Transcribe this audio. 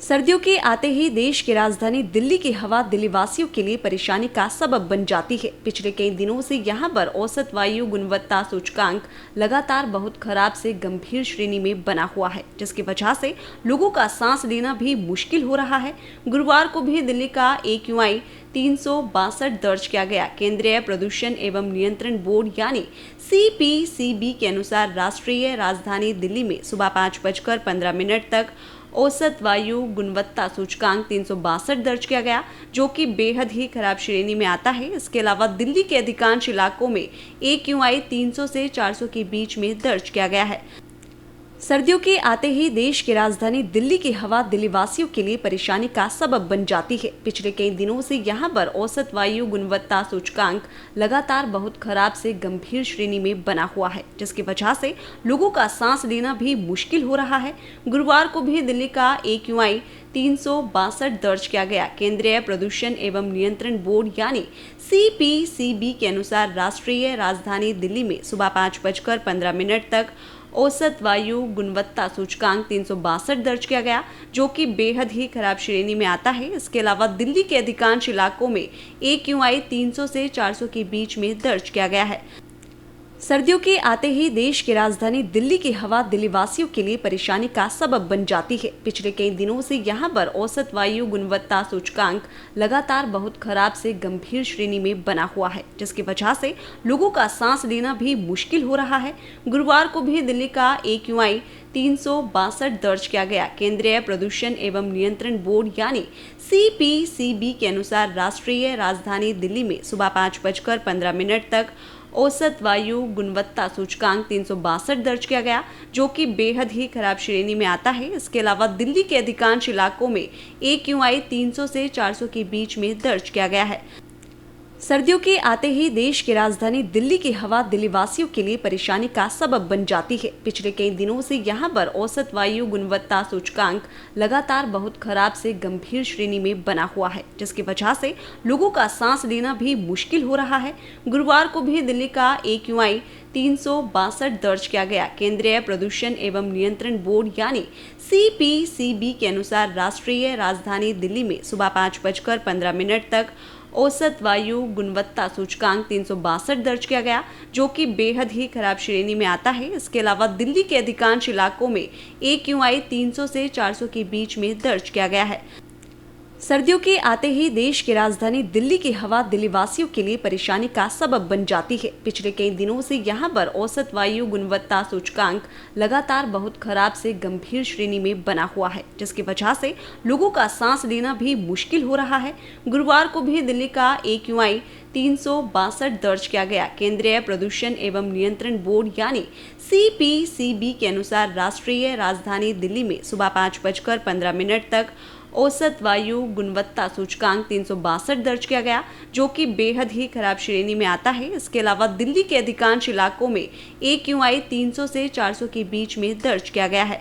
सर्दियों के आते ही देश की राजधानी दिल्ली की हवा दिल्ली वासियों के लिए परेशानी का सबब बन जाती है। पिछले कई दिनों से यहां पर औसत वायु गुणवत्ता सूचकांक लगातार बहुत खराब से गंभीर श्रेणी में बना हुआ है, जिसकी वजह से लोगों का सांस लेना भी मुश्किल हो रहा है। गुरुवार को भी दिल्ली का AQI 362 दर्ज किया गया। केंद्रीय प्रदूषण एवं नियंत्रण बोर्ड यानी CPCB के अनुसार राष्ट्रीय राजधानी दिल्ली में सुबह 5:15 तक औसत वायु गुणवत्ता सूचकांक 362 दर्ज किया गया, जो कि बेहद ही खराब श्रेणी में आता है। इसके अलावा दिल्ली के अधिकांश इलाकों में AQI 300 से 400 के बीच में दर्ज किया गया है। सर्दियों के आते ही देश की राजधानी दिल्ली की हवा दिल्ली वासियों के लिए परेशानी का सबब बन जाती है। पिछले कई दिनों से यहां पर औसत वायु गुणवत्ता सूचकांक लगातार बहुत खराब से गंभीर श्रेणी में बना हुआ है, जिसकी वजह से लोगों का सांस लेना भी मुश्किल हो रहा है। गुरुवार को भी दिल्ली का AQI 362 दर्ज किया गया। केंद्रीय प्रदूषण एवं नियंत्रण बोर्ड यानी CPCB के अनुसार राष्ट्रीय राजधानी दिल्ली में सुबह 5:15 तक औसत वायु गुणवत्ता सूचकांक 362 दर्ज किया गया, जो कि बेहद ही खराब श्रेणी में आता है। इसके अलावा दिल्ली के अधिकांश इलाकों में AQI 300 से 400 के बीच में दर्ज किया गया है। सर्दियों के आते ही देश की राजधानी दिल्ली की हवा दिल्ली वासियों के लिए परेशानी का सबब बन जाती है। पिछले कई दिनों से यहां पर औसत वायु गुणवत्ता सूचकांक लगातार बहुत खराब से गंभीर श्रेणी में बना हुआ है, जिसकी वजह से लोगों का सांस लेना भी मुश्किल हो रहा है। गुरुवार को भी दिल्ली का AQI 362 दर्ज किया गया। केंद्रीय प्रदूषण एवं नियंत्रण बोर्ड यानी CPCB के अनुसार राष्ट्रीय राजधानी दिल्ली में सुबह 5:15 तक औसत वायु गुणवत्ता सूचकांक 362 दर्ज किया गया, जो कि बेहद ही खराब श्रेणी में आता है। इसके अलावा दिल्ली के अधिकांश इलाकों में AQI 300 से 400 के बीच में दर्ज किया गया है। सर्दियों के आते ही देश की राजधानी दिल्ली की हवा दिल्ली वासियों के लिए परेशानी का सबब बन जाती है। पिछले कई दिनों से यहां पर औसत वायु गुणवत्ता सूचकांक लगातार बहुत खराब से गंभीर श्रेणी में बना हुआ है, जिसकी वजह से लोगों का सांस लेना भी मुश्किल हो रहा है। गुरुवार को भी दिल्ली का AQI 362 दर्ज किया गया। केंद्रीय प्रदूषण एवं नियंत्रण बोर्ड यानी CPCB के अनुसार राष्ट्रीय राजधानी दिल्ली में सुबह 5:15 तक औसत वायु गुणवत्ता सूचकांक 362 दर्ज किया गया, जो कि बेहद ही खराब श्रेणी में आता है। इसके अलावा दिल्ली के अधिकांश इलाकों में AQI 300 से 400 के बीच में दर्ज किया गया है। सर्दियों के आते ही देश की राजधानी दिल्ली की हवा दिल्ली वासियों के लिए परेशानी का सबब बन जाती है। पिछले कई दिनों से यहां पर औसत वायु गुणवत्ता सूचकांक लगातार बहुत खराब से गंभीर श्रेणी में बना हुआ है, जिसकी वजह से लोगों का सांस लेना भी मुश्किल हो रहा है। गुरुवार को भी दिल्ली का AQI 362 दर्ज किया गया। केंद्रीय प्रदूषण एवं नियंत्रण बोर्ड यानी CPCB के अनुसार राष्ट्रीय राजधानी दिल्ली में सुबह 5:15 तक औसत वायु गुणवत्ता सूचकांक 362 दर्ज किया गया, जो कि बेहद ही खराब श्रेणी में आता है। इसके अलावा दिल्ली के अधिकांश इलाकों में AQI 300 से 400 के बीच में दर्ज किया गया है।